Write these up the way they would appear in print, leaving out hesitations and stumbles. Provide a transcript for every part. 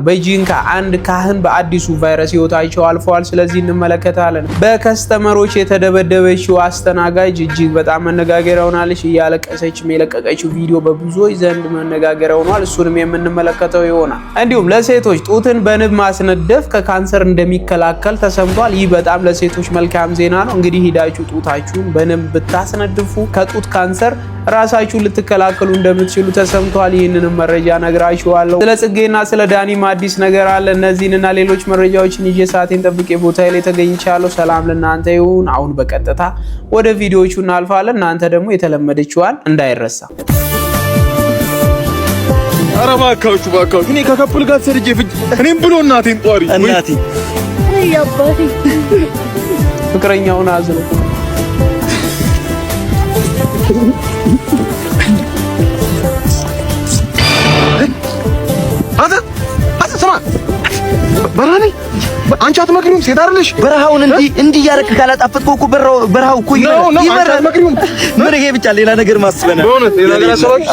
በጂንካ አንድ ካህን በአዲሱ ቫይረስ ህይወታቸው አልፈዋል። ስለዚህ እንመለከታለን። በከስተመሮች የተደበደበችው አስተናጋጅ እጅግ በጣም መነጋገሪያ ሆናለች። እያለቀሰችም የለቀቀችው ቪዲዮ በብዙዎች ዘንድ መነጋገሪያ ሆኗል። እሱንም የምንመለከተው ይሆናል። እንዲሁም ለሴቶች ጡትን በንብ ማስነደፍ ከካንሰር እንደሚከላከል ተሰምቷል። ይህ በጣም ለሴቶች መልካም ዜና ነው። እንግዲህ ሂዳችሁ ጡታችሁን በንብ ብታስነድፉ ከጡት ካንሰር ራሳችሁን ልትከላከሉ እንደምትችሉ ተሰምቷል። ይህንንም መረጃ ነግራችኋለሁ። ስለ ጽጌና ስለ ዳኒም አዲስ ነገር አለ። እነዚህንና ሌሎች መረጃዎችን ይዤ ሰዓቴን ጠብቄ ቦታዬ ላይ ተገኝቻለሁ። ሰላም ለእናንተ ይሁን። አሁን በቀጥታ ወደ ቪዲዮዎቹ እናልፋለን። እናንተ ደግሞ የተለመደችዋን እንዳይረሳ። ኧረ እባካችሁ እኔ ከከፕል ጋር ሰርጄ እኔም ብሎ እናቴን ጧሪ እናቴ አባቴ ፍቅረኛውን አዝሎ ስማ በራኔ አንቺ አትመክሪውም? ሴት አይደለሽ? በረሃውን እንዲህ ያረክ ካላጣፈጥከው እኮ በረሃው እኮ ይበራል። ምን ይሄ ብቻ ሌላ ነገር ማስበና በእውነት ሌላ ነገር ሰራሽ።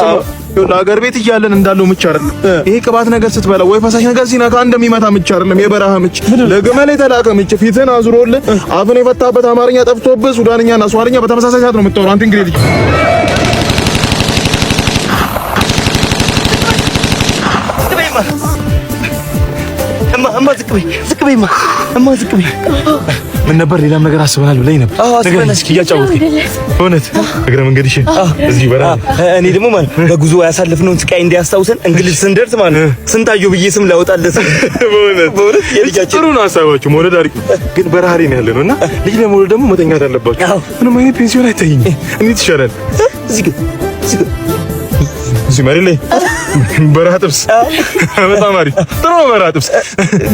ለሀገር ቤት እያለን እንዳለው ምች አይደለም ይሄ። ቅባት ነገር ስትበላ ወይ ፈሳሽ ነገር ሲነካ እንደሚመታ ምች አይደለም። የበረሃ ምች፣ ለግመል የተላከ ምች። ፊትን አዙሮልህ አፍን የፈታበት አማርኛ ጠፍቶብህ ሱዳንኛና ሷርኛ በተመሳሳይ ሰዓት ነው የምታወራው አንተ እንግዲህ ልጅ። እማ ዝቅ በይ። ምን ነበር ሌላም ነገር አስበናል ብለኝ ነበር። ነገር እስኪ እያጫወትከኝ እውነት እግረ መንገድሽ እዚህ በረሃ እኔ ደግሞ ማለት በጉዞ ያሳለፍነውን ስቃይ እንዲያስታውሰን እንግሊዝ ስንደርስ ማለት ስንታየው ብዬ ስም ላወጣለት። በእውነት የልጃችን ጥሩ ነው ሀሳባችሁ። መውለድ አሪፍ ነው፣ ግን በረሃ ላይ ነው ያለነው እና ልጅ ለመውለድ ደግሞ መተኛት አለባችሁ። ምንም አይነት ፔንሲዮን አይታይኝ። እንዴት ይሻላል? እዚህ መሬት ላይ በረሃ ጥብስ በጣም አሪፍ ጥሩ በረሃ ጥብስ።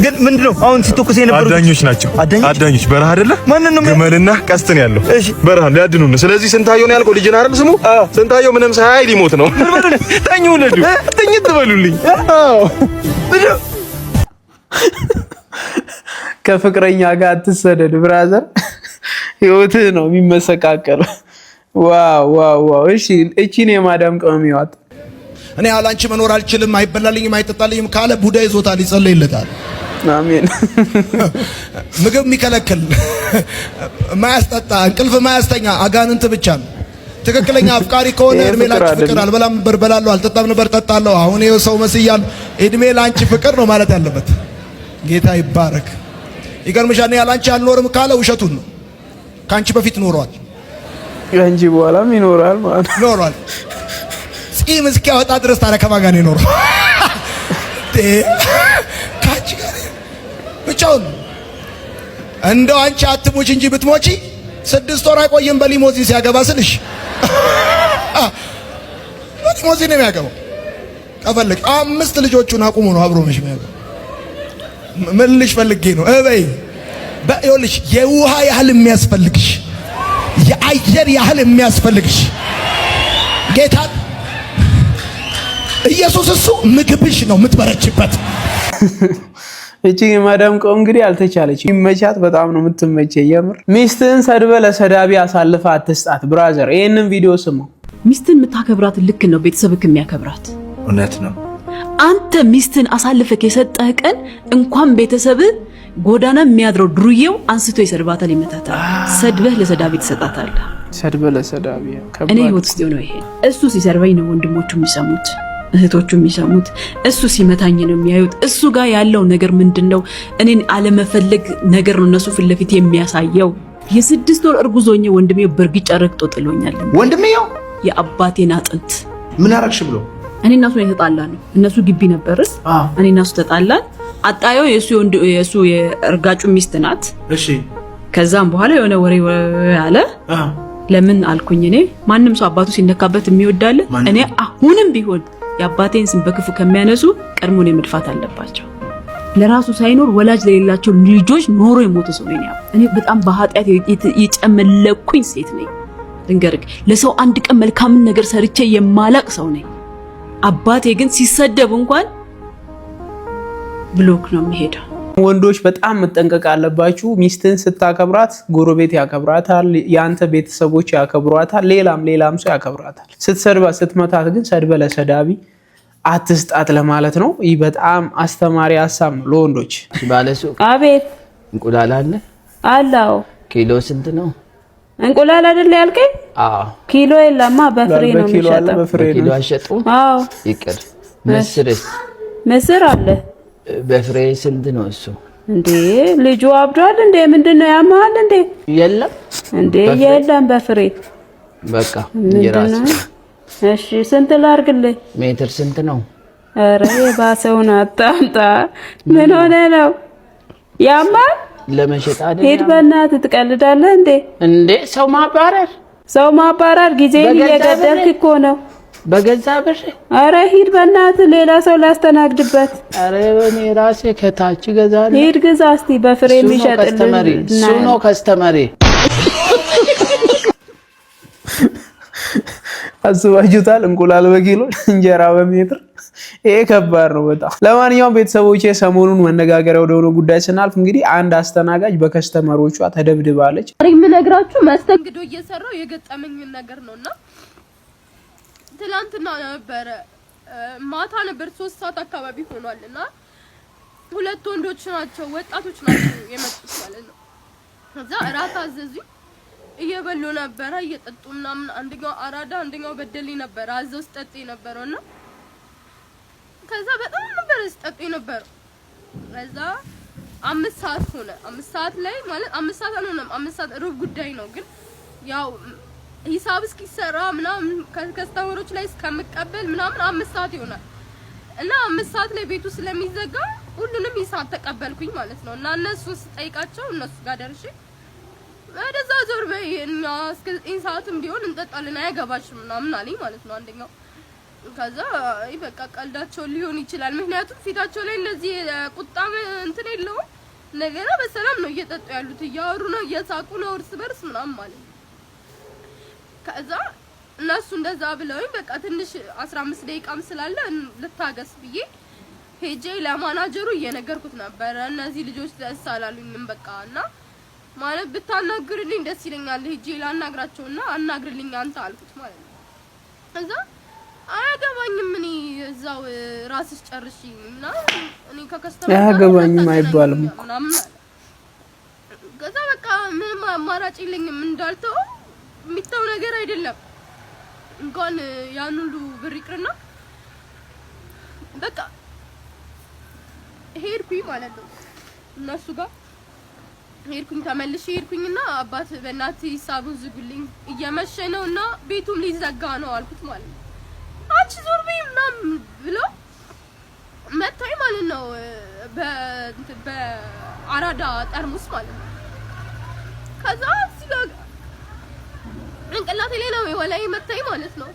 ግን ምንድነው አሁን ሲተኩስ የነበሩት አዳኞች ናቸው። አዳኞች በረሃ አይደለ? ማንን ነው? ግመልና ቀስትን ያለው በረሃ ሊያድኑን። ስለዚህ ስንታየው ነው ያልከው ልጅ አይደል ስሙ? ስንታየው ምንም ሳያይ ሊሞት ነው። ተኙ ወለዱ ተኝት በሉልኝ። አዎ ከፍቅረኛ ጋር አትሰደድ ብራዘር፣ ህይወትህ ነው የሚመሰቃቀለው። ዋው እሺ እቺን የማዳም ቅመም ይዋጥ። እኔ አላንቺ መኖር አልችልም፣ አይበላልኝም፣ አይጠጣልኝም ካለ ቡዳ ይዞታል፣ ይጸልይለታል። አሜን። ምግብ የሚከለክል ማያስጠጣ እንቅልፍ ማያስተኛ አጋንንት ብቻ ነው። ትክክለኛ አፍቃሪ ከሆነ እድሜ ላንቺ ፍቅር፣ አልበላም ነበር በላለሁ፣ አልጠጣም ነበር ጠጣለሁ፣ አሁን ይኸው ሰው መስያለሁ፣ እድሜ ላንቺ ፍቅር ነው ማለት ያለበት። ጌታ ይባረክ። ይገርምሻል። እኔ አላንቺ አልኖርም ካለ ውሸቱን ነው። ካንቺ በፊት ኖሯል፣ ከአንቺ በኋላም ይኖራል ማለት ነው። ኖሯል ጺም እስኪያወጣ ድረስ ታዲያ ከማን ጋር ነው የኖረው? ካንቺ ጋር ብቻውን። እንደው አንቺ አትሞች እንጂ ብትሞቺ 6 ወር አይቆይም በሊሞዚን ሲያገባ ስልሽ። በሊሞዚን ነው የሚያገባው። ከፈለግ 5 ልጆቹን አቁሞ ነው አብሮ መሽ የሚያገባው። ምን ልሽ ፈልጌ ነው እበይ በይልሽ የውሃ ያህል የሚያስፈልግሽ፣ የአየር ያህል የሚያስፈልግሽ ጌታ ኢየሱስ እሱ ምግብሽ ነው የምትበረችበት። እቺ ማዳም ቆም እንግዲህ አልተቻለች። ይመቻት፣ በጣም ነው የምትመቸኝ የምር። ሚስትህን ሰድበ ለሰዳቢ አሳልፈ አትስጣት ብራዘር። ይሄንን ቪዲዮ ስሙ። ሚስትን የምታከብራት ልክ ነው ቤተሰብክ የሚያከብራት። እውነት ነው። አንተ ሚስትን አሳልፈክ የሰጠህ ቀን እንኳን ቤተሰብ ጎዳና የሚያድረው ድሩዬው አንስቶ ይሰድባታል፣ ይመታታል። ሰድበህ ለሰዳቢ ትሰጣታለህ። ሰድበህ ለሰዳቢ እኔ ህይወት ውስጥ ነው ይሄ። እሱ ሲሰርበኝ ነው ወንድሞቹ የሚሰሙት፣ እህቶቹ የሚሰሙት። እሱ ሲመታኝ ነው የሚያዩት። እሱ ጋር ያለው ነገር ምንድነው? እኔን አለመፈለግ ነገር ነው እነሱ ፊት ለፊት የሚያሳየው። የ6 ወር እርጉዞኝ ወንድሜው በርግጫ ረግጦ ጥሎኛል። ወንድሜው የአባቴን አጥንት ምን አረግሽ ብሎ እኔ እና እሱ የተጣላን ነው። እነሱ ግቢ ነበርስ፣ እኔ እና እሱ ተጣላን። አጣየው የሱ የእርጋጩ ሚስት ናት። እሺ ከዛም በኋላ የሆነ ወሬ አለ። ለምን አልኩኝ እኔ ማንም ሰው አባቱ ሲነካበት የሚወዳለ። እኔ አሁንም ቢሆን የአባቴን ስም በክፉ ከሚያነሱ ቀድሞን የመድፋት አለባቸው። ለራሱ ሳይኖር ወላጅ ለሌላቸው ልጆች ኖሮ የሞተ ሰው ነኝ። እኔ በጣም በኃጢአት የጨመለኩኝ ሴት ነኝ። ድንገርክ ለሰው አንድ ቀን መልካም ነገር ሰርቼ የማላቅ ሰው ነኝ። አባቴ ግን ሲሰደብ እንኳን ብሎክ ነው የሚሄደው። ወንዶች በጣም መጠንቀቅ አለባችሁ። ሚስትን ስታከብራት ጎረቤት ያከብራታል፣ ያንተ ቤተሰቦች ያከብሯታል፣ ሌላም ሰው ያከብራታል። ስትሰድባ ስትመታት ግን ሰድበ ለሰዳቢ አትስጣት ለማለት ነው። ይህ በጣም አስተማሪ ሀሳብ ነው ለወንዶች። ባለሱቅ አቤት እንቁላል አለ? አላው ኪሎ ስንት ነው? እንቁላል አይደል ያልከኝ? አዎ ኪሎ የለማ በፍሬ ነው የሚሸጠው። በኪሎ አይሸጡም? አዎ ይቅር። ምስርስ? ምስር አለ። በፍሬ ስንት ነው እሱ? እንዴ ልጁ አብዷል እንዴ? ምንድነው ያማል እንዴ? የለም እንዴ የለም በፍሬ በቃ የራስ። እሺ ስንት ላርግልህ? ሜትር ስንት ነው? ኧረ የባሰውን አታምጣ። ምን ሆነ ነው ያማል? ለመሸጥ አይደል? ሂድ በእናትህ ትቀልዳለህ እንዴ? እንዴ ሰው ማባረር ጊዜን እየገደልክ እኮ ነው። በገዛ ብር? ኧረ ሂድ በእናትህ ሌላ ሰው ላስተናግድበት። ኧረ እኔ ራሴ ከታች ገዛለሁ። ሂድ ግዛ እስቲ በፍሬ የሚሸጥልህ እሱ ነው ከስተመሪ። አስባችሁታል? እንቁላል በኪሎ እንጀራ በሜትር። ይሄ ከባድ ነው በጣም። ለማንኛውም ቤተሰቦቼ ሰሞኑን መነጋገሪያ ወደሆነ ጉዳይ ስናልፍ እንግዲህ አንድ አስተናጋጅ በከስተመሮቿ ተደብድባለች። የምነግራችሁ መስተንግዶ እየሰራው የገጠመኝን ነገር ነውና ትላንትና ነበረ ማታ ነበር 3 ሰዓት አካባቢ ሆኗልና ሁለት ወንዶች ናቸው ወጣቶች ናቸው የመጡት ማለት ነው። ከዛ እራት አዘዙኝ። እየበሉ ነበር እየጠጡ ምናምን። አንደኛው አራዳ አንደኛው በደሌ ነበር አዘው ስጠጥ ነበርና ከዛ በጣም ነበር ስጠጥ ነበር። ከዛ 5 ሰዓት ሆነ። 5 ሰዓት ላይ ማለት 5 ሰዓት አልሆነም 5 ሰዓት ሩብ ጉዳይ ነው። ግን ያው ሂሳብ እስኪሰራ ምናምን ከስተመሮች ላይ እስከምቀበል ምናምን 5 ሰዓት ይሆናል እና 5 ሰዓት ላይ ቤቱ ስለሚዘጋ ሁሉንም ሂሳብ ተቀበልኩኝ ማለት ነው። እና እነሱን ስጠይቃቸው እነሱ ጋር ደርሼ ወደዛ ዞር በይ እና እስከ 9 ሰዓትም ቢሆን እንጠጣለን አያገባሽም ምናምን አለኝ ማለት ነው አንደኛው። ከዛ በቃ ቀልዳቸው ሊሆን ይችላል ምክንያቱም ፊታቸው ላይ እንደዚህ ቁጣም እንትን የለውም ነገር በሰላም ነው እየጠጡ ያሉት እያወሩ ነው እየሳቁ ነው እርስ በርስ ምናምን ማለት ነው። ከዛ እነሱ እንደዛ ብለውኝ በቃ ትንሽ 15 ደቂቃም ስላለ ልታገስ ብዬ ሄጄ ለማናጀሩ እየነገርኩት ነበር። እነዚህ ልጆች ደስ አላሉኝም በቃና ማለት ብታናግርልኝ ደስ ይለኛል ሄጄ ላናግራቸውና አናግርልኝ አንተ አልኩት ማለት ነው። ከዛ አያገባኝም እኔ እዛው ራስሽ ጨርሺና እኔ ከከስተመር አያገባኝም አይባልም እኮ ከዛ በቃ ምንም አማራጭ የለኝም እንዳልተው የሚተው ነገር አይደለም እንኳን ያን ሁሉ ብር ይቅርና በቃ ሄድኩኝ ማለት ነው እነሱ ጋር ሄድኩኝ ተመልሼ ሄድኩኝና አባት በእናትህ ሂሳቡን ዝጉልኝ እየመሸ ነውና ቤቱም ሊዘጋ ነው አልኩት ማለት ነው። አንቺ ዞር በይ ምናምን ብሎ መታኝ ማለት ነው በአራዳ ጠርሙስ ማለት ነው። ከዛ ሲጋ እንቅላቴ ላይ ነው ወላይ መታኝ ማለት ነው።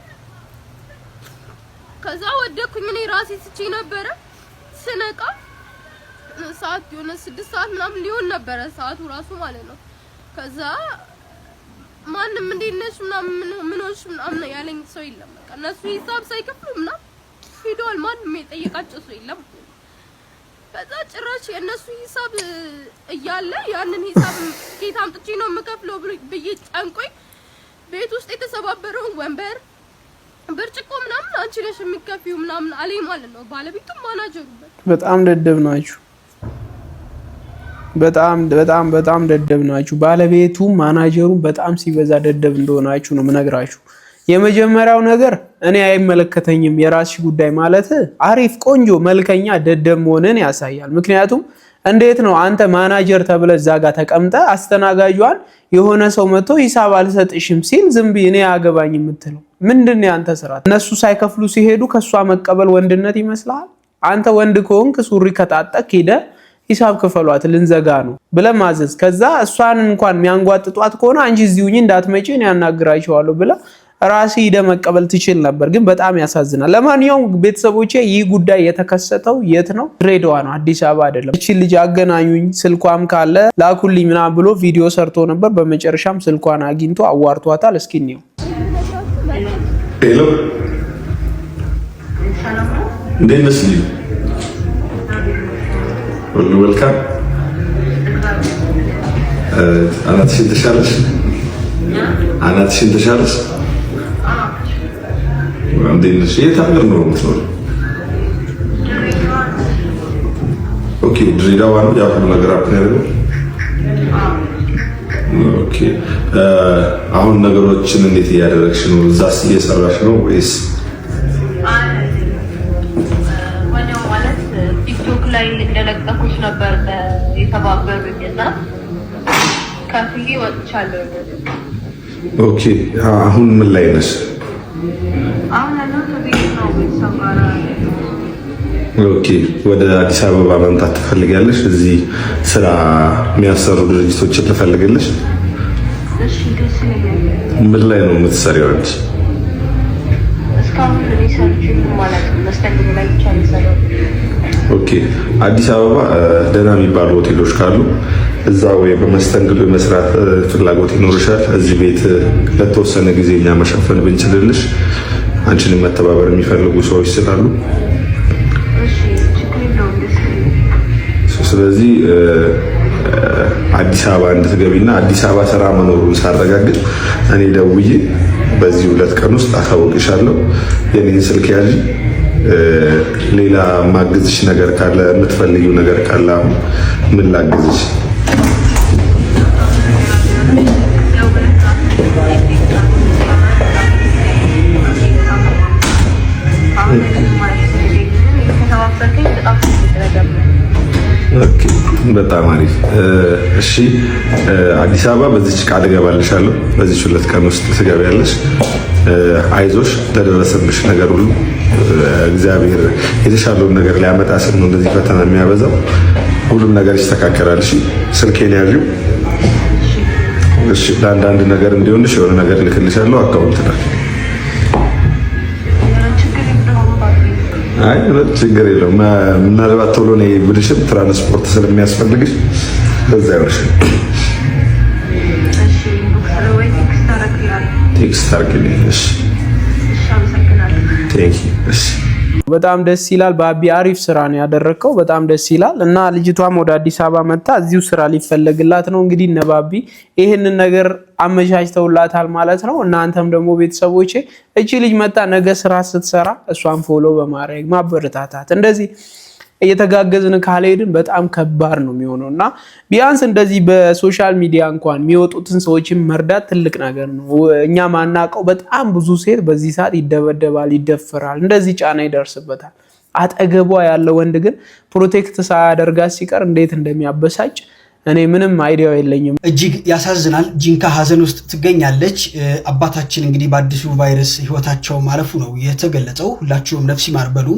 ከዛ ወደኩኝ እኔ ራሴ ስቼ ነበረ ስነቃ ሰዓት የሆነ 6 ሰዓት ምናምን ሊሆን ነበረ ሰዓቱ ራሱ ማለት ነው። ከዛ ማንም እንዴነሽ ምናምን ምንሆንሽ ምናምን ያለኝ ሰው የለም። በቃ እነሱ ሂሳብ ሳይከፍሉ ምናምን ሄደዋል። ማንም የጠየቃቸው ሰው የለም። ከዛ ጭራሽ የእነሱ ሂሳብ እያለ ያንን ሂሳብ ከየት አምጥቼ ነው የምከፍለው ብዬ ጨንቆኝ ቤት ውስጥ የተሰባበረውን ወንበር ብርጭቆ ምናምን አንቺ ነሽ የሚከፊው ምናምን አለኝ ማለት ነው። ባለቤቱም ማናጀሩ በጣም ደደብ ናችሁ። በጣም ደደብ ናችሁ። ባለቤቱ ማናጀሩ በጣም ሲበዛ ደደብ እንደሆናችሁ ነው ምነግራችሁ። የመጀመሪያው ነገር እኔ አይመለከተኝም የራስሽ ጉዳይ ማለት አሪፍ ቆንጆ መልከኛ ደደብ መሆንን ያሳያል። ምክንያቱም እንዴት ነው አንተ ማናጀር ተብለ እዛ ጋር ተቀምጠ አስተናጋጇን የሆነ ሰው መጥቶ ሂሳብ አልሰጥሽም ሲል ዝም ብዬ እኔ አገባኝ የምትለው ምንድን ነው ያንተ ስራ? እነሱ ሳይከፍሉ ሲሄዱ ከሷ መቀበል ወንድነት ይመስላል? አንተ ወንድ ከሆንክ ሱሪ ከታጠቅ ሄደ ሂሳብ ክፈሏት ልንዘጋ ነው ብለህ ማዘዝ። ከዛ እሷን እንኳን የሚያንጓጥጧት ከሆነ አንቺ እዚሁ እንዳትመጪ እኔ ያናግራቸዋለሁ ብለህ ራሴ ሄደ መቀበል ትችል ነበር። ግን በጣም ያሳዝናል። ለማንኛውም ቤተሰቦቼ ይህ ጉዳይ የተከሰተው የት ነው? ድሬዳዋ ነው፣ አዲስ አበባ አይደለም። እቺ ልጅ አገናኙኝ ስልኳም ካለ ላኩልኝ ምናምን ብሎ ቪዲዮ ሰርቶ ነበር። በመጨረሻም ስልኳን አግኝቶ አዋርቷታል። እስኪ እንየው። ሄሎ እንዴት ነሽ? ሁሉ መልካም? አናትሽን ተሻለሽ? እንዴት ነሽ? የት ሀገር ነው የምትኖሪው? ኦኬ ድሬዳዋ ነው ያው ሁሉ ነገር አፕኔር ኦኬ አሁን ነገሮችን እንዴት እያደረግሽ ነው? እዛስ እየሰራሽ ነው ወይስ ወዲያው ማለት ቲክቶክ ላይ እንደለቀኩት ነበር የተባበሩኝና ከፍዬ ወጥቻለሁ። ኦኬ አሁን ምን ላይ ነሽ? አሁን ያለው ቤት ነው ሰማራ። ኦኬ ወደ አዲስ አበባ መምጣት ትፈልጊያለሽ? እዚህ ስራ የሚያሰሩ ድርጅቶችን ትፈልጊያለሽ? እሺ ደስ ይለኛል። ምን ላይ ነው የምትሰሪው አንቺ? እስካሁን ሪሰርች ማለት መስተንግዶ ላይ ብቻ ነው የሰራው። ኦኬ አዲስ አበባ ደህና የሚባሉ ሆቴሎች ካሉ እዛ ወይ በመስተንግዶ መስራት ፍላጎት ይኖርሻል? እዚህ ቤት ለተወሰነ ጊዜ እኛ መሸፈን ብንችልልሽ አንቺን መተባበር የሚፈልጉ ሰዎች ስላሉ ስለዚህ አዲስ አበባ እንድትገቢና አዲስ አበባ ስራ መኖሩን ሳረጋግጥ እኔ ደውዬ በዚህ 2 ቀን ውስጥ አሳውቅሻለሁ። የኔን ስልክ ያዢ። ሌላ ማግዝሽ ነገር ካለ የምትፈልጊው ነገር ካለ ምን ላግዝሽ? ኦኬ በጣም አሪፍ። እሺ አዲስ አበባ በዚች ቃል እገባልሻለሁ። በዚች 2 ቀን ውስጥ ትገቢያለሽ። አይዞሽ፣ ለደረሰብሽ ነገር ሁሉ እግዚአብሔር የተሻለውን ነገር ሊያመጣ ስል ነው እንደዚህ ፈተና የሚያበዛው። ሁሉም ነገር ይስተካከላል። እሺ ስልኬን ያዢው። እሺ ለአንዳንድ ነገር እንዲሆንሽ የሆነ ነገር ልክልሻለሁ። አካውንት ላይ አይ ችግር የለውም። ምናልባት ቶሎ ነው ብልሽም ትራንስፖርት ስለሚያስፈልግሽ በዛ ይወርሽ። እሺ ቴክስት አድርጊልኝ። እሺ ቴንክ ዩ። እሺ በጣም ደስ ይላል። ባቢ አሪፍ ስራ ነው ያደረከው። በጣም ደስ ይላል እና ልጅቷም ወደ አዲስ አበባ መጣ እዚሁ ስራ ሊፈለግላት ነው። እንግዲህ እነ ባቢ ይሄንን ነገር አመቻችተውላታል ማለት ነው። እናንተም ደግሞ ቤተሰቦቼ እቺ ልጅ መጣ ነገ ስራ ስትሰራ እሷን ፎሎ በማድረግ ማበረታታት እንደዚህ እየተጋገዝን ካልሄድን በጣም ከባድ ነው የሚሆነው እና ቢያንስ እንደዚህ በሶሻል ሚዲያ እንኳን የሚወጡትን ሰዎችን መርዳት ትልቅ ነገር ነው። እኛ ማናውቀው በጣም ብዙ ሴት በዚህ ሰዓት ይደበደባል፣ ይደፈራል፣ እንደዚህ ጫና ይደርስበታል። አጠገቧ ያለ ወንድ ግን ፕሮቴክት ሳያደርጋት ሲቀር እንዴት እንደሚያበሳጭ እኔ ምንም አይዲያው የለኝም። እጅግ ያሳዝናል። ጂንካ ሀዘን ውስጥ ትገኛለች። አባታችን እንግዲህ በአዲሱ ቫይረስ ህይወታቸው ማለፉ ነው የተገለጸው። ሁላችሁም ነፍስ ይማር በሉ።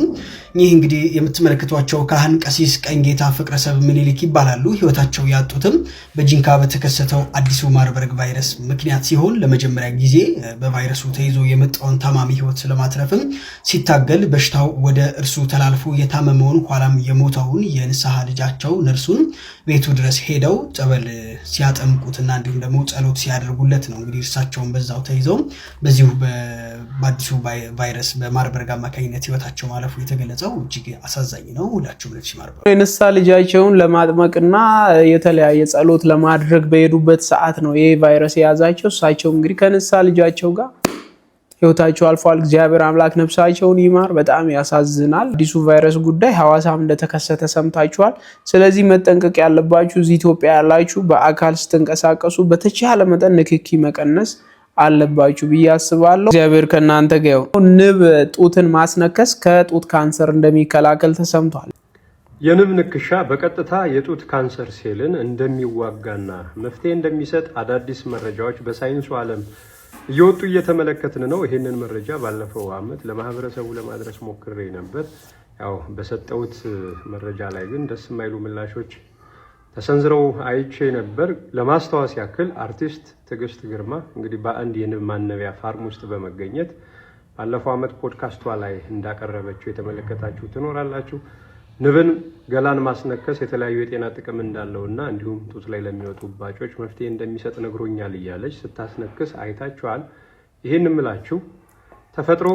ይህ እንግዲህ የምትመለከቷቸው ካህን ቀሲስ ቀኝጌታ ፍቅረሰብ ምኒልክ ይባላሉ። ህይወታቸው ያጡትም በጂንካ በተከሰተው አዲሱ ማርበርግ ቫይረስ ምክንያት ሲሆን ለመጀመሪያ ጊዜ በቫይረሱ ተይዞ የመጣውን ታማሚ ህይወት ለማትረፍም ሲታገል በሽታው ወደ እርሱ ተላልፎ የታመመውን ኋላም የሞተውን የንስሐ ልጃቸው ነርሱን ቤቱ ድረስ ሄደው ጸበል ሲያጠምቁትና እንዲሁም ደግሞ ጸሎት ሲያደርጉለት ነው እንግዲህ እርሳቸውን በዛው ተይዘው በዚሁ በአዲሱ ቫይረስ በማርበርግ አማካኝነት ህይወታቸው ማለፉ የተገለጸው እጅግ አሳዛኝ ነው። ሁላችሁም ነፍስ ይማር። የንስሐ ልጃቸውን ለማጥመቅና የተለያየ ጸሎት ለማድረግ በሄዱበት ሰዓት ነው ይሄ ቫይረስ የያዛቸው። እሳቸው እንግዲህ ከንስሐ ልጃቸው ጋር ህይወታቸው አልፏል። እግዚአብሔር አምላክ ነፍሳቸውን ይማር። በጣም ያሳዝናል። አዲሱ ቫይረስ ጉዳይ ሐዋሳም እንደተከሰተ ሰምታችኋል። ስለዚህ መጠንቀቅ ያለባችሁ እዚህ ኢትዮጵያ ያላችሁ በአካል ስትንቀሳቀሱ በተቻለ መጠን ንክኪ መቀነስ አለባችሁ ብዬ አስባለሁ። እግዚአብሔር ከእናንተ ጋር ይሁን። ንብ ጡትን ማስነከስ ከጡት ካንሰር እንደሚከላከል ተሰምቷል። የንብ ንክሻ በቀጥታ የጡት ካንሰር ሴልን እንደሚዋጋና መፍትሄ እንደሚሰጥ አዳዲስ መረጃዎች በሳይንሱ ዓለም እየወጡ እየተመለከትን ነው። ይሄንን መረጃ ባለፈው ዓመት ለማህበረሰቡ ለማድረስ ሞክሬ ነበር። ያው በሰጠሁት መረጃ ላይ ግን ደስ የማይሉ ምላሾች ተሰንዝረው አይቼ ነበር። ለማስታወስ ያክል አርቲስት ትዕግስት ግርማ እንግዲህ በአንድ የንብ ማነቢያ ፋርም ውስጥ በመገኘት ባለፈው ዓመት ፖድካስቷ ላይ እንዳቀረበችው የተመለከታችሁ ትኖራላችሁ። ንብን ገላን ማስነከስ የተለያዩ የጤና ጥቅም እንዳለውና እንዲሁም ጡት ላይ ለሚወጡ ባጮች መፍትሄ እንደሚሰጥ ነግሮኛል እያለች ስታስነክስ አይታችኋል። ይህን ምላችሁ ተፈጥሮ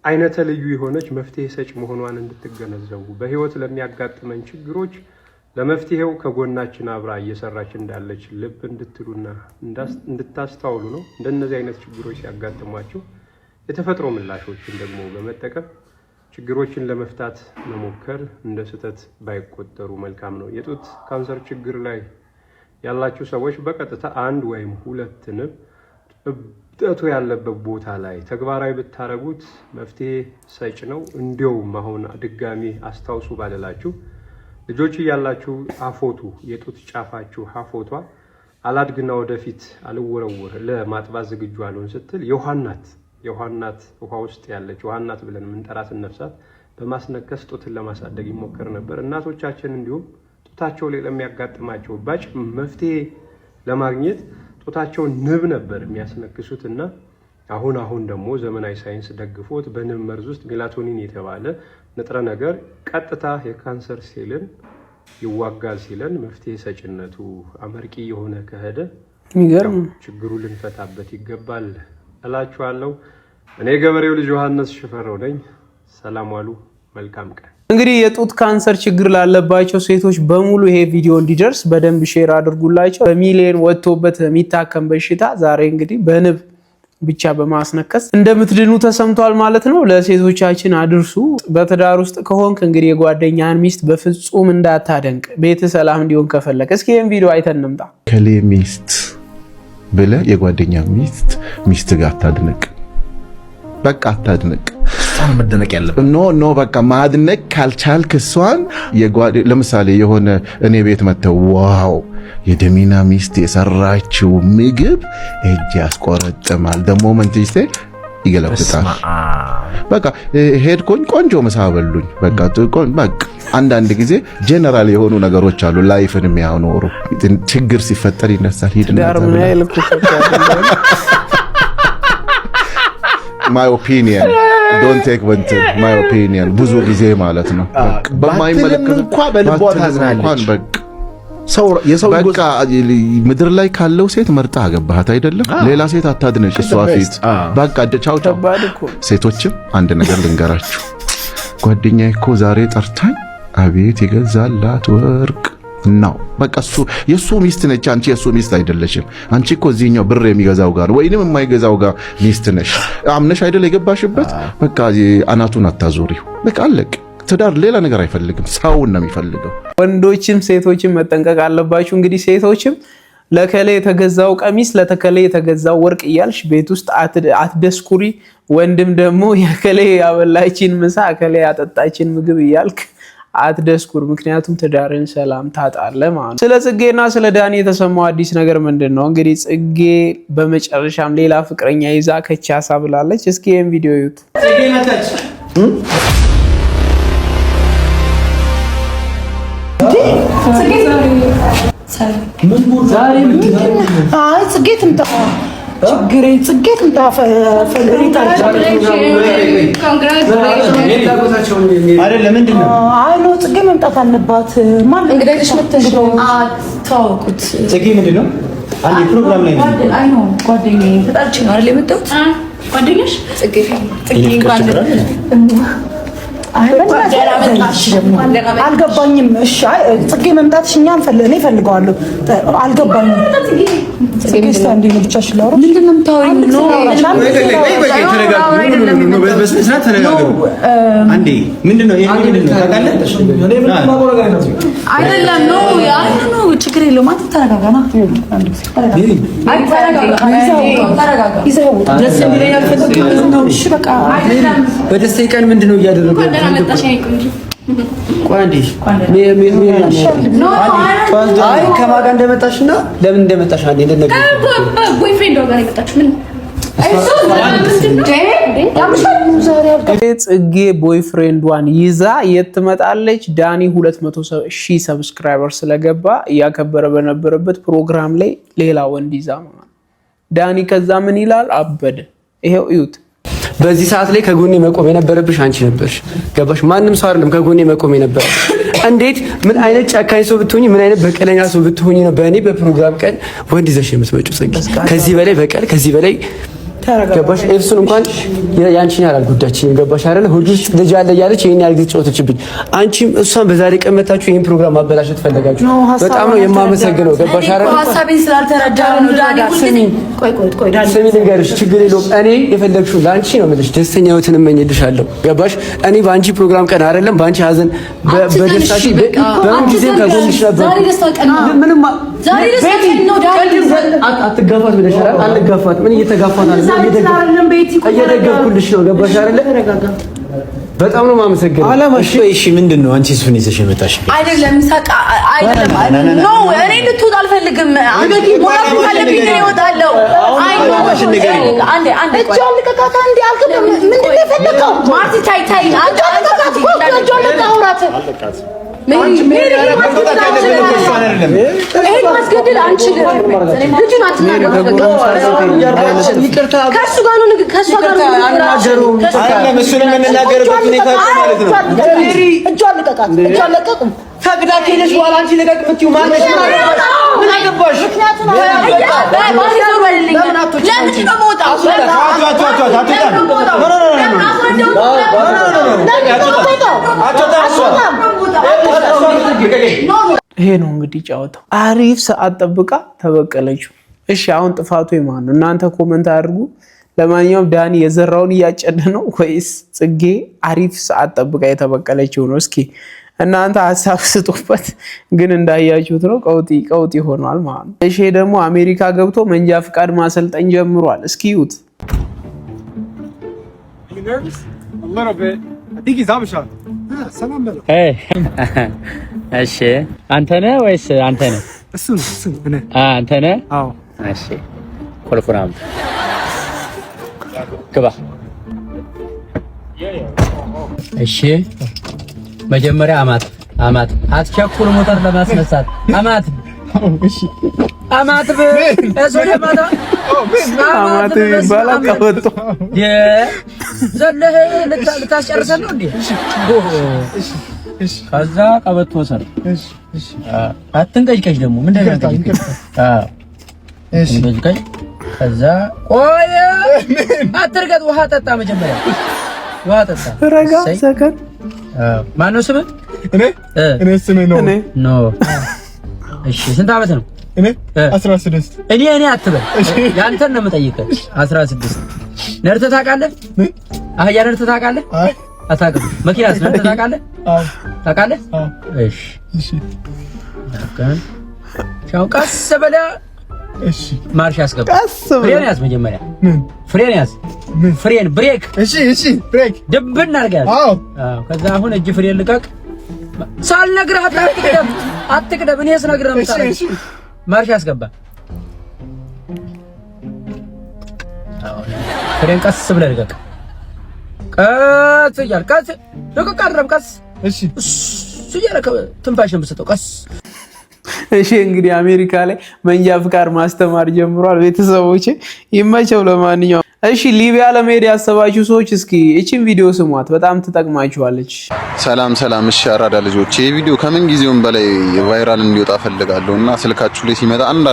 አይነተ ልዩ የሆነች መፍትሄ ሰጭ መሆኗን እንድትገነዘቡ በህይወት ለሚያጋጥመን ችግሮች ለመፍትሄው ከጎናችን አብራ እየሰራች እንዳለች ልብ እንድትሉና እንድታስተውሉ ነው። እንደነዚህ አይነት ችግሮች ሲያጋጥሟችሁ የተፈጥሮ ምላሾችን ደግሞ በመጠቀም ችግሮችን ለመፍታት መሞከር እንደ ስህተት ባይቆጠሩ መልካም ነው። የጡት ካንሰር ችግር ላይ ያላችሁ ሰዎች በቀጥታ 1 ወይም 2 ንብ እብጠቱ ያለበት ቦታ ላይ ተግባራዊ ብታረጉት መፍትሄ ሰጭ ነው። እንዲያውም አሁን ድጋሚ አስታውሱ ባለላችሁ ልጆች ያላችሁ አፎቱ የጡት ጫፋችሁ አፎቷ አላድግና ወደፊት አልወረወር ለማጥባት ዝግጁ አልሆን ስትል የውሃናት ውሃ ውስጥ ያለች ውሃናት ብለን የምንጠራትን ነፍሳት በማስነከስ ጡትን ለማሳደግ ይሞከር ነበር። እናቶቻችን እንዲሁም ጡታቸው ላይ ለሚያጋጥማቸው ባጭ መፍትሄ ለማግኘት ጡታቸውን ንብ ነበር የሚያስነክሱትና አሁን ደግሞ ዘመናዊ ሳይንስ ደግፎት በንብ መርዝ ውስጥ ሜላቶኒን የተባለ ንጥረ ነገር ቀጥታ የካንሰር ሴልን ይዋጋል ሲለን መፍትሄ ሰጭነቱ አመርቂ የሆነ ከሄደ የሚገርም ችግሩ ልንፈታበት ይገባል እላችኋለሁ። እኔ ገበሬው ልጅ ዮሐንስ ሽፈራው ነኝ። ሰላም ዋሉ። መልካም ቀን። እንግዲህ የጡት ካንሰር ችግር ላለባቸው ሴቶች በሙሉ ይሄ ቪዲዮ እንዲደርስ በደንብ ሼር አድርጉላቸው። በሚሊዮን ወጥቶበት የሚታከም በሽታ ዛሬ እንግዲህ በንብ ብቻ በማስነከስ እንደምትድኑ ተሰምቷል ማለት ነው። ለሴቶቻችን አድርሱ። በትዳር ውስጥ ከሆንክ እንግዲህ የጓደኛህን ሚስት በፍጹም እንዳታደንቅ። ቤት ሰላም እንዲሆን ከፈለክ እስኪ ይሄን ቪዲዮ አይተን እንምጣ። ከሌ ሚስት ብለህ የጓደኛ ሚስት ጋር አታድንቅ። በቃ አታድንቅ። እሷን መደነቅ ያለበት ኖ በቃ ማድነቅ ካልቻልክ እሷን ለምሳሌ የሆነ እኔ ቤት መተው ዋው የደሚና ሚስት የሰራችው ምግብ እጅ ያስቆረጥማል ደሞ መንቲስቴ ይገለብጣል። በቃ ሄድኩኝ ቆንጆ ምሳ በሉኝ። በቃ አንዳንድ ጊዜ ጀነራል የሆኑ ነገሮች አሉ ላይፍን የሚያኖሩ ችግር ሲፈጠር ይነሳል። my opinion don't take one thing my opinion ብዙ ጊዜ ማለት ነው በማይመለከት እንኳን በልቧ ታዝናለች። በቃ ምድር ላይ ካለው ሴት መርጣ አገባሃት አይደለም? ሌላ ሴት አታድነሽ እሷ ፊት። በቃ ቻው። ሴቶችም አንድ ነገር ልንገራችሁ። ጓደኛዬ እኮ ዛሬ ጠርታኝ አቤት የገዛላት ወርቅ ነው። በቃ የሱ ሚስት ነች። አንቺ የሱ ሚስት አይደለሽም። አንቺ እኮ እዚህኛው ብር የሚገዛው ጋር ወይንም የማይገዛው ጋር ሚስት ነሽ። አምነሽ አይደል የገባሽበት? በቃ አናቱን አታዞሪው። በቃ አለቅ። ትዳር ሌላ ነገር አይፈልግም፣ ሰውን ነው የሚፈልገው። ወንዶችም ሴቶችም መጠንቀቅ አለባችሁ። እንግዲህ ሴቶችም ለከሌ የተገዛው ቀሚስ ለተከሌ የተገዛው ወርቅ እያልሽ ቤት ውስጥ አትደስኩሪ። ወንድም ደግሞ የከሌ ያበላችን ምሳ ከሌ ያጠጣችን ምግብ እያልክ አትደስኩር። ምክንያቱም ትዳርን ሰላም ታጣለ ማለት ነው። ስለ ጽጌና ስለ ዳኒ የተሰማው አዲስ ነገር ምንድን ነው? እንግዲህ ጽጌ በመጨረሻም ሌላ ፍቅረኛ ይዛ ከቻሳ ብላለች። እስኪ ይሄን ቪዲዮ ይዩት። ጽጌ መጣች። ጽጌ ትምጣ ችግሬ ጽጌ ትምጣ አይደለም ምንድን ነው? አይ ነው ጽጌ መምጣት አለባት። ማን እንግዳሽ መተንግዶ ታውቁት። ጽጌ ምንድን ነው? አንዴ ፕሮግራም ላይ ነው። አይ ነው ጓደኛዬ ተጣልቼ ነው አይደል የመጣሁት። ጓደኛሽ ጽጌ እንኳን አልገባኝም። እሺ ጽጌ መምጣትሽ እኛን እኔ እፈልገዋለሁ። አልገባኝም። ጽጌ ስታንዲ ነው ብቻ ሽላውራ ምንድን ነው የምታወሪው? ነው አንዴ ምንድን ነው ይሄ? ምንድን ነው ታውቃለህ? አይደለም ነው ያ ነው ችግር የለውም። አንተ ተረጋጋና አይ ተረጋጋ። ይዘው ደስ የሚለኝ አልፈልግም ነው። እሺ በቃ በደስታ ቀን ምንድን ነው እያደረገው? አይ ከማን ጋር እንደመጣሽና ለምን እንደመጣሽ አንዴ እንደነገርኩሽ ቦይፍሬንድ ጋር የመጣችሁ ምን ጽጌ ቦይፍሬንዷን ይዛ የት ትመጣለች? ዳኒ 200,000 ሰብስክራይበር ስለገባ እያከበረ በነበረበት ፕሮግራም ላይ ሌላ ወንድ ይዛ ማለት ዳኒ ከዛ ምን ይላል? አበደ። ይሄው እዩት። በዚህ ሰዓት ላይ ከጎኔ መቆም የነበረብሽ አንቺ ነበርሽ። ገባሽ? ማንም ሰው አይደለም ከጎኔ መቆም የነበረ። እንዴት ምን አይነት ጨካኝ ሰው ብትሆኚ፣ ምን አይነት በቀለኛ ሰው ብትሆኚ ነው በእኔ በፕሮግራም ቀን ወንድ ይዘሽ የምትመጪው? ጽጌ ከዚህ በላይ በቀል፣ ከዚህ በላይ ገባሽ? ኤፍሱን እንኳን ያንቺን ያህል አልጎዳችኝም። ገባሽ አይደለ? ሆድ ውስጥ ልጅ አለ እያለች ይሄን ያህል ጊዜ ጮተችብኝ። አንቺም እሷን በዛሬ ቀን መታችሁ ይሄን ፕሮግራም ማበላሸት ፈለጋችሁ። በጣም ነው የማመሰግነው። ገባሽ አይደለ? ሐሳቤን ስላልተረዳ ነው ዳኒ። ቆይ ዳኒ ስሚ ልንገርሽ፣ ችግር የለውም። እኔ የፈለግሽው ለአንቺ ነው የምልሽ፣ ደስተኛ ህይወትን እመኝልሻለሁ። ገባሽ? እኔ በአንቺ ፕሮግራም ቀን አይደለም በአንቺ ሀዘን በደስታሽ በምን ጊዜም ከጎንሽ ነበር። ዛሬ ደስታ ቀን ነው። ምንም ዛሬ ደስታ ቀን ነው ዳኒ። አትጋፋት ብለሻል። አንጋፋት ምን እየተጋፋት አለ? እየደገፍኩልሽ ነው። ገባሽ አይደለ? በጣም ነው የማመሰግነው። አላማሽ እሺ፣ ምንድን ነው አንቺ እሱን ይዘሽ የመጣሽ? አይደለም ሳቃ አይደለም። ኖ እኔ ልትወጣ አልፈልግም። አንዴ ሞራል ካለብኝ ነው እወጣለሁ። አይ አንዴ እጇን ልቀቃት። አንዴ አልገባም። ምንድን ነው የፈለከው? ማርቲ ታይ እጇን ልቀቃት። እጇን ልቀቃት። ሜሪ ማስገደል አንችልም። ልጁን አትናገር። ከእሱ ጋር ነው ከእሱ ጋር ነው አናገሩም። እሱን የምንናገርበት ሁኔታ ማለት ነው። እጇን ልቀቃት። እጇን ለቀቁ። ፈቅዳ ከሄደች በኋላ አንቺ ልቀቅ የምትይው ማነሽ? ምን አገባሽ? ምክንያቱም ይሄ ነው እንግዲህ ጨዋታው። አሪፍ ሰዓት ጠብቃ ተበቀለችው። እሺ አሁን ጥፋቱ የማን ነው? እናንተ ኮመንት አድርጉ። ለማንኛውም ዳኒ የዘራውን እያጨደ ነው ወይስ ጽጌ አሪፍ ሰዓት ጠብቃ የተበቀለችው ነው? እስኪ እናንተ ሀሳብ ስጡበት። ግን እንዳያችሁት ነው ቀውጢ ሆኗል ማለት ነው። እሺ ደግሞ አሜሪካ ገብቶ መንጃ ፍቃድ ማሰልጠን ጀምሯል። እስኪ ይዩት። እሺ አንተ ነህ ወይስ አንተ ነህ? እሱ ነህ። አንተ ነህ? አዎ። እሺ ኮልፎናም ግባ። እሺ መጀመሪያ አማት አትቸኩል፣ ሞተር ለማስነሳት አማት። እሺ አማት አማት ይባላል። ቀበቶ ዘለህ ልታስጨርሰን ነው እንዴ? ከዛ ቀበቶ ሰር። አትንቀጭቀጭ ደግሞ ምንድን ነው አትንቀጭቀጭ። ከዛ ቆይ አትርገጥ፣ ውሃ ጠጣ። መጀመሪያ ውሃ ጠጣ። ረጋ ሰከን። ማነው ስምህ? እኔ ስሜ ነው። ኖ እሺ ስንት ዓመት ነው? እኔ 16። እኔ አትበል፣ ያንተን ነው የምጠይቀህ። 16 ነድተህ ታውቃለህ? አህያ ነድተህ ታውቃለህ? አይ አታውቅም። መኪናስ ነድተህ ታውቃለህ? አዎ ታውቃለህ? እሺ ሻው ቀስ በለው። እሺ ማርሽ አስገባ። ፍሬን ያዝ መጀመሪያ። ፍሬን ያዝ። ፍሬን ብሬክ። እሺ ብሬክ ድብን አድርገህ። አዎ ከዛ አሁን እጅ ፍሬን ልቀቅ። ሳልነግርህ አትቅደም። እኔ ስነግርህ ነው የምታደርገው። ማርሽ አስገባ። ፍሬን ቀስ ብለህ ልቀቅ። ቀስ እያልክ ልቀቅ። አድረም ቀስ። እሺ እሱ እያልክ ትንፋሽ ነው የምትሰጠው። ቀስ እሺ እንግዲህ አሜሪካ ላይ መንጃ ፍቃድ ማስተማር ጀምሯል። ቤተሰቦቼ ይመቸው። ለማንኛውም እሺ ሊቢያ ለመሄድ ያሰባችሁ ሰዎች እስኪ እቺን ቪዲዮ ስሟት፣ በጣም ትጠቅማችኋለች። ሰላም። እሺ አራዳ ልጆች፣ ይሄ ቪዲዮ ከምን ጊዜውም በላይ ቫይራል እንዲወጣ ፈልጋለሁና ስልካችሁ ላይ ሲመጣ አንድ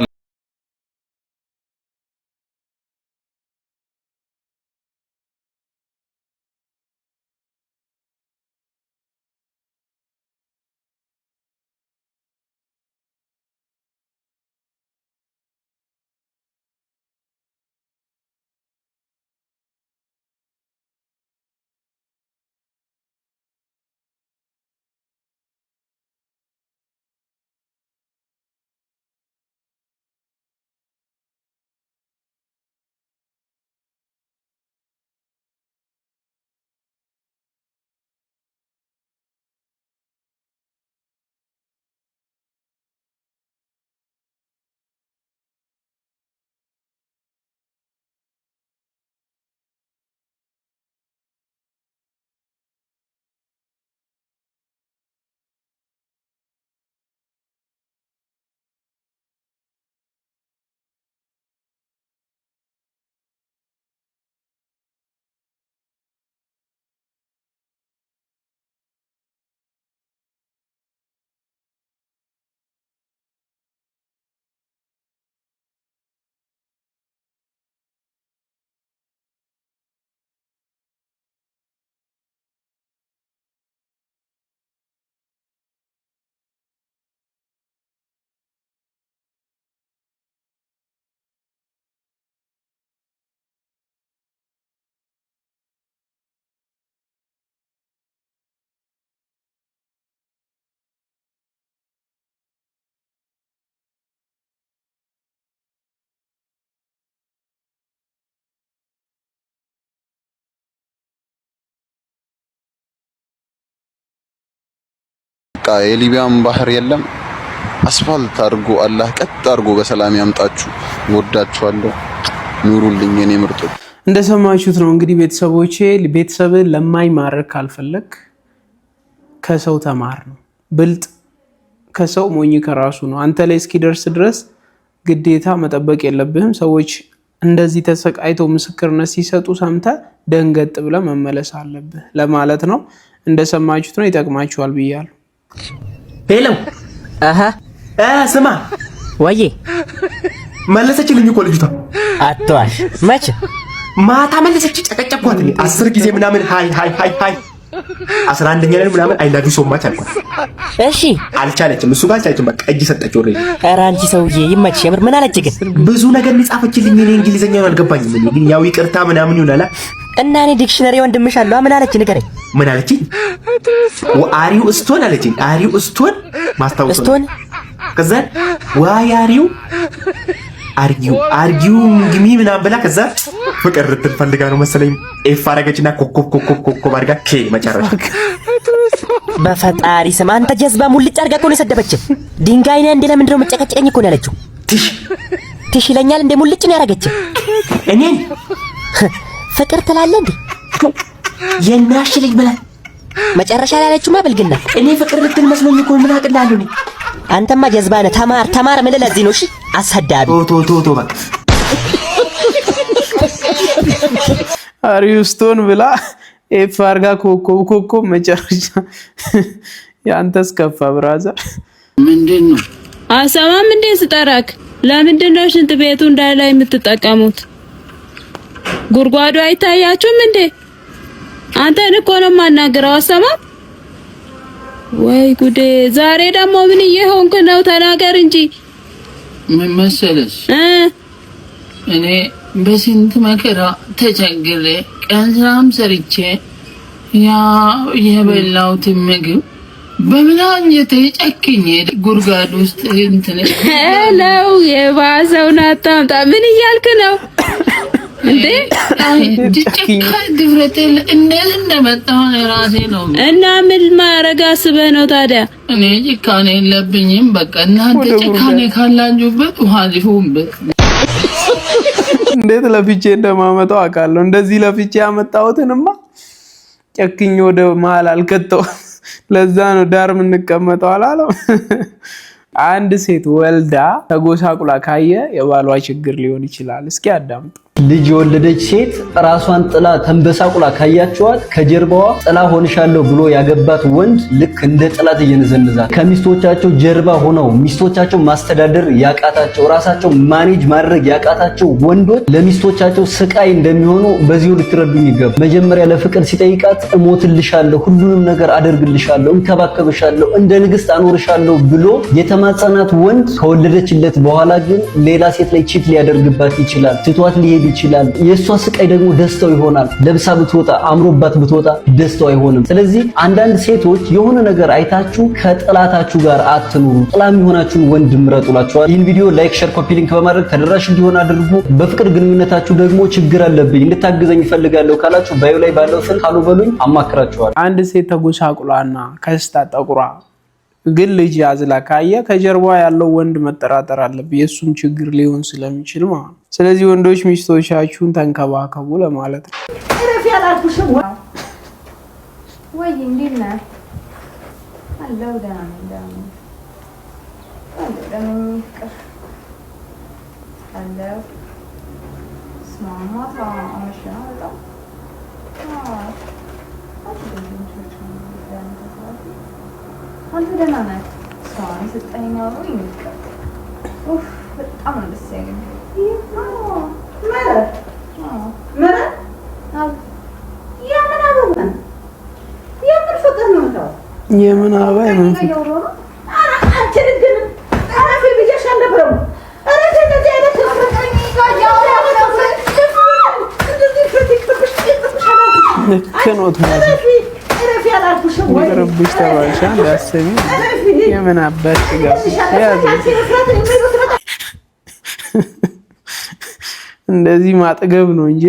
በቃ የሊቢያን ባህር የለም አስፋልት አድርጎ አላህ ቀጥ አድርጎ በሰላም ያምጣችሁ። ወዳችኋለሁ። ኑሩልኝ የኔ ምርጦች። እንደሰማችሁት ነው እንግዲህ ቤተሰቦቼ፣ ቤተሰብን ለማይማረክ ካልፈለክ ከሰው ተማር ነው። ብልጥ ከሰው ሞኝ ከራሱ ነው። አንተ ላይ እስኪደርስ ድረስ ግዴታ መጠበቅ የለብህም። ሰዎች እንደዚህ ተሰቃይተው ምስክርነት ሲሰጡ ሰምተ ደንገጥ ብለ መመለስ አለብህ ለማለት ነው። እንደሰማችሁት ነው። ይጠቅማችኋል ብያለሁ። ሄሎ ስማ ወዬ መለሰችልኝ እኮ ልጅቷ። አትዋሽ። መቼ ማታ መለሰች። ጨቀጨኳት 10 ጊዜ ምናምን ሃይ 11ኛ ላይ ምናምን አይ ላቭ ዩ ሶ ማች አልኳት። እሺ አልቻለችም። እሱ ጋር አልቻለችም። በቃ እጅ ሰጠችው። ኧረ አንቺ ሰውዬ ይመችሽ። የምር ምን አለች ግን? ብዙ ነገር ሊጻፈችልኝ እኔ እንግሊዘኛውን አልገባኝም። እኔ ግን ያው ይቅርታ ምናምን ይሆናል እና እኔ ዲክሽነሪ ወንድምሽ አለው። ምን አለች ንገረኝ። ምን አለችኝ? አሪው ስቶን አለችኝ። አሪው ስቶን ማስታወስ ስቶን ከዛ ዋይ አርጊው ግሚ ምናምን ብላ ከዛ ፍቅር ልትል ፈልጋ ነው መሰለኝ ኤፍ አረገችና ኮኮብ አድርጋ ኬ መጨረሻ። በፈጣሪ ስም አንተ ጀዝባ ሙልጭ አድርጋ እኮ ነው የሰደበችህ። ድንጋይ ነህ እንዴ? ለምንድን ነው የምጨቀጨቀኝ እኮ ነው ያለችው። ትሽ ይለኛል እንዴ? ሙልጭ ነው ያደረገችህ። እኔን ፍቅር ትላለህ እንዴ? የናሽ ልጅ ብላ መጨረሻ ላይ ያለችውማ ብልግና። እኔ ፍቅር ልትል መስሎኝ እኮ ምን አቅላለሁ እኔ። አንተማ ጀዝባ ነህ። ተማር ምን ለዚህ ነው? እሺ አሰዳቢ ቶ በቃ አሪውስቶን ብላ ኤፍ አርጋ ኮኮብ መጨረሻ። ያንተስ ከፋ ብራዘር። ምንድነው አሰማም እንዴ ስጠራክ? ለምንድነው ሽንት ቤቱ እንዳለ የምትጠቀሙት? ጉርጓዱ አይታያችሁም እንዴ? አንተን እኮ ነው የማናገረው። አሰማም ወይ ጉዴ! ዛሬ ደግሞ ምን እየሆንክ ነው? ተናገር እንጂ። ምን መሰለሽ እኔ በስንት መከራ ተቸግሬ ቀን ስራም ሰርቼ የበላሁት ምግብ በምን አንጀቴ ጨክኜ ጉርጓድ ውስጥ እንትን ሄለው የባሰውን አታምጣ። ምን እያልክ ነው እንዴ? ጭጭካ ድፍረቴ እንዴት እንደመጣሁ ራሴ ነው። እና ምን ማረግ አስበህ ነው ታዲያ? እኔ ጭካኔ የለብኝም። በቃ እናንተ ጭካኔ ካላችሁበት ውሃ ሊፉበት። እንዴት ለፍቼ እንደማመጣው አውቃለሁ። እንደዚህ ለፍቼ ያመጣሁትንማ ጨክኝ ወደ መሀል አልከተው። ለዛ ነው ዳር የምንቀመጠው አላለም። አንድ ሴት ወልዳ ተጎሳቁላ ካየ የባሏ ችግር ሊሆን ይችላል። እስኪ አዳምጡ። ልጅ የወለደች ሴት ራሷን ጥላ ተንበሳቁላ ካያቸዋት ከጀርባዋ ጥላ ሆንሻለሁ ብሎ ያገባት ወንድ ልክ እንደ ጥላት እየነዘነዛት ከሚስቶቻቸው ጀርባ ሆነው ሚስቶቻቸው ማስተዳደር ያቃታቸው ራሳቸው ማኔጅ ማድረግ ያቃታቸው ወንዶች ለሚስቶቻቸው ስቃይ እንደሚሆኑ በዚሁ ልትረዱኝ ይገባል። መጀመሪያ ለፍቅር ሲጠይቃት እሞትልሻለሁ፣ ሁሉንም ነገር አደርግልሻለሁ፣ እንከባከብሻለሁ፣ እንደ ንግስት አኖርሻለሁ ብሎ የተማጸናት ወንድ ከወለደችለት በኋላ ግን ሌላ ሴት ላይ ቺት ሊያደርግባት ይችላል። ትቷት ሊሄድ ይችላል። የሷ ስቃይ ደግሞ ደስታው ይሆናል። ለብሳ ብትወጣ አምሮባት ብትወጣ ደስታው አይሆንም። ስለዚህ አንዳንድ ሴቶች የሆነ ነገር አይታችሁ ከጥላታችሁ ጋር አትኑሩ። ጥላ የሚሆናችሁን ወንድ ምረጡላችኋል። ይህን ቪዲዮ ላይክ፣ ሸር፣ ኮፒ ሊንክ በማድረግ ተደራሽ እንዲሆን አድርጉ። በፍቅር ግንኙነታችሁ ደግሞ ችግር አለብኝ እንድታግዘኝ እፈልጋለሁ ካላችሁ ባዩ ላይ ባለው ስልክ ካሉ በሉኝ አማክራችኋል። አንድ ሴት ተጎሳቁላና ከስታ ጠቁራ ግን ልጅ ያዝላ ካየ ከጀርባ ያለው ወንድ መጠራጠር አለበት። የሱም ችግር ሊሆን ስለሚችል ማለት ነው። ስለዚህ ወንዶች ሚስቶቻችሁን ተንከባከቡ ለማለት ነው። እረፍ ያላልኩሽም ወይ እንዴት ነህ? አለው ደህና ነኝ። አለው ስማማታ አመሻ በጣም አንተ ደህና ነህ? ሰው ስጠኝ ነው የሚቀር በጣም ነው ደስ ያለኝ። የምን አበባ የምን ፍቅር ልክኖት ረብሽ ተባልሻ እንዳሰሚ የምን አባት ጋር እንደዚህ ማጥገብ ነው እንጂ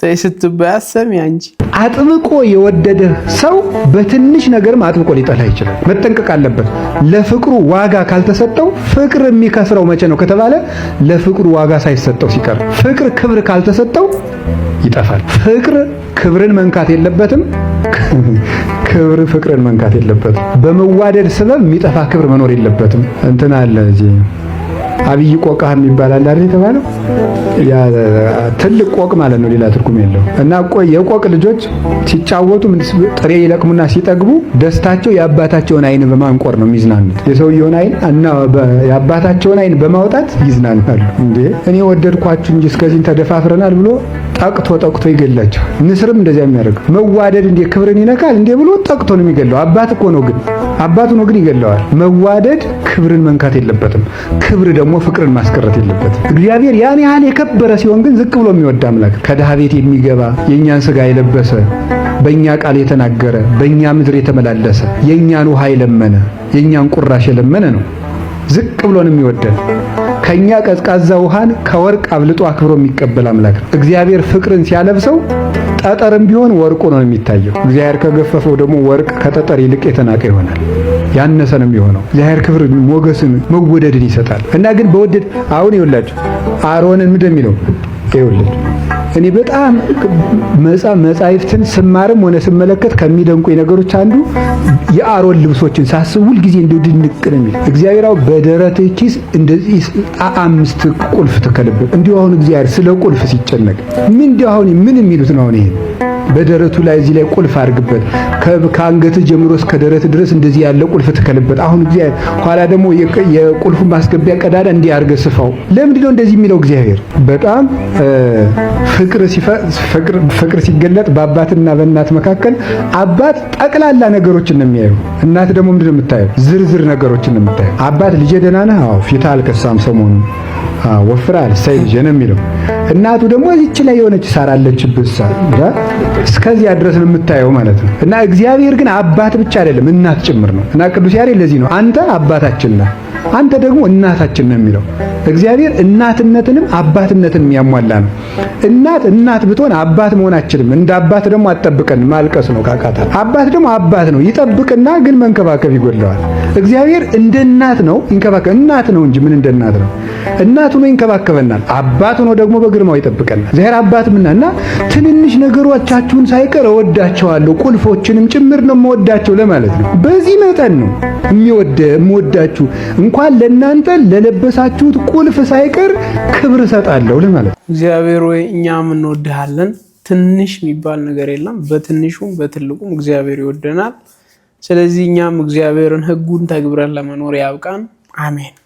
ተይ ስትባይ አሰሚ አንቺ አጥብቆ የወደደ ሰው በትንሽ ነገርም አጥብቆ ሊጠላ ይችላል። መጠንቀቅ አለበት። ለፍቅሩ ዋጋ ካልተሰጠው ፍቅር የሚከስረው መቼ ነው ከተባለ ለፍቅሩ ዋጋ ሳይሰጠው ሲቀር። ፍቅር ክብር ካልተሰጠው ይጠፋል። ፍቅር ክብርን መንካት የለበትም። ክብር ፍቅርን መንካት የለበትም። በመዋደድ ሰበብ የሚጠፋ ክብር መኖር የለበትም። እንትን አለ እዚህ አብይ ቆቃ የሚባል አለ አይደል የተባለው ያ ትልቅ ቆቅ ማለት ነው፣ ሌላ ትርጉም የለው። እና የቆቅ ልጆች ሲጫወቱ ጥሬ ይለቅሙና ሲጠግቡ ደስታቸው የአባታቸውን አይን በማንቆር ነው የሚዝናኑት። የሰውየውን አይን እና የአባታቸውን አይን በማውጣት ይዝናናሉ። እንዴ እኔ ወደድኳችሁ እንጂ እስከዚህ ተደፋፍረናል ብሎ ጠቅቶ ይገላቸው። ንስርም እንደዚያ የሚያደርገው መዋደድ እንዴ ክብርን ይነካል እንዴ ብሎ ጠቅቶ ነው የሚገለው። አባት እኮ ነው ግን አባቱ ነው ግን ይገለዋል። መዋደድ ክብርን መንካት የለበትም። ክብር ደግሞ ፍቅርን ማስቀረት የለበትም። እግዚአብሔር ያን ያህል የከበረ ሲሆን ግን ዝቅ ብሎ የሚወድ አምላክ ከድሃ ቤት የሚገባ የኛን ስጋ የለበሰ በእኛ ቃል የተናገረ በእኛ ምድር የተመላለሰ የኛን ውሃ የለመነ የኛን ቁራሽ የለመነ ነው። ዝቅ ብሎ ነው የሚወደን። ከኛ ቀዝቃዛ ውሃን ከወርቅ አብልጦ አክብሮ የሚቀበል አምላክ ነው። እግዚአብሔር ፍቅርን ሲያለብሰው ጠጠርም ቢሆን ወርቁ ነው የሚታየው። እግዚአብሔር ከገፈፈው ደግሞ ወርቅ ከጠጠር ይልቅ የተናቀ ይሆናል። ያነሰ ነው የሚሆነው። እግዚአብሔር ክብር ሞገስን መወደድን ይሰጣል። እና ግን በወደድ አሁን ይኸውላችሁ አሮንን ምንድን የሚለው ይኸውልህ እኔ በጣም መጻሕፍትን ስማርም ሆነ ስመለከት ከሚደንቁኝ ነገሮች አንዱ የአሮን ልብሶችን ሳስብ ሁል ጊዜ እንደው ድንቅ ነው የሚል እግዚአብሔር በደረት ኪስ እንደዚህ 5 ቁልፍ ተከለበት። እንዲሁ አሁን እግዚአብሔር ስለ ቁልፍ ሲጨነቅ ምን የሚሉት ነው? አሁን ይሄ በደረቱ ላይ እዚህ ላይ ቁልፍ አድርግበት፣ ከአንገት ጀምሮ እስከ ደረት ድረስ እንደዚህ ያለ ቁልፍ ተከለበት። አሁን እግዚአብሔር ኋላ ደግሞ የቁልፉ ማስገቢያ ቀዳዳ እንዲህ አድርገህ ስፋው። ለምንድን ነው እንደዚህ የሚለው እግዚአብሔር? በጣም ፍቅር ሲገለጥ በአባትና በእናት መካከል አባት ጠቅላላ ነገሮችን ነው የሚያየው። እናት ደግሞ ምንድን ነው የምታየው? ዝርዝር ነገሮችን ነው የምታየው። አባት ልጄ ደህና ነህ? አዎ ፊትህ አልከሳም ሰሞኑን ወፍራል ሳይ ልጄ ነው የሚለው። እናቱ ደግሞ እዚች ላይ የሆነች ሳር አለችብህ እስከዚያ ድረስ ነው የምታየው ማለት ነው። እና እግዚአብሔር ግን አባት ብቻ አይደለም እናት ጭምር ነው። እና ቅዱስ ያሬድ ለዚህ ነው አንተ አባታችን ነህ አንተ ደግሞ እናታችን ነው የሚለው። እግዚአብሔር እናትነትንም አባትነትንም ያሟላ ነው። እናት ብትሆን አባት መሆን አትችልም። እንደ አባት ደግሞ አትጠብቀን ማልቀስ ነው ካቃታ። አባት ደግሞ አባት ነው ይጠብቅና ግን መንከባከብ ይጎድለዋል። እግዚአብሔር እንደ እናት ነው ይንከባከብ። እናት ነው እንጂ ምን እንደ እናት ነው። እናት ሆኖ ይንከባከበናል። አባት ሆኖ ደግሞ በግርማው ይጠብቀናል። እግዚአብሔር አባት ምናና ትንንሽ ነገሮቻችሁን ሳይቀር እወዳቸዋለሁ ቁልፎችንም ጭምር ነው የምወዳቸው ለማለት ነው። በዚህ መጠን ነው የምወዳችሁ እንኳን ለእናንተ ለለበሳችሁት ቁልፍ ሳይቀር ክብር እሰጣለሁ ለማለት ነው። እግዚአብሔር ወይ እኛም እንወድሃለን። ትንሽ የሚባል ነገር የለም። በትንሹም በትልቁም እግዚአብሔር ይወደናል። ስለዚህ እኛም እግዚአብሔርን ሕጉን ተግብረን ለመኖር ያብቃን። አሜን።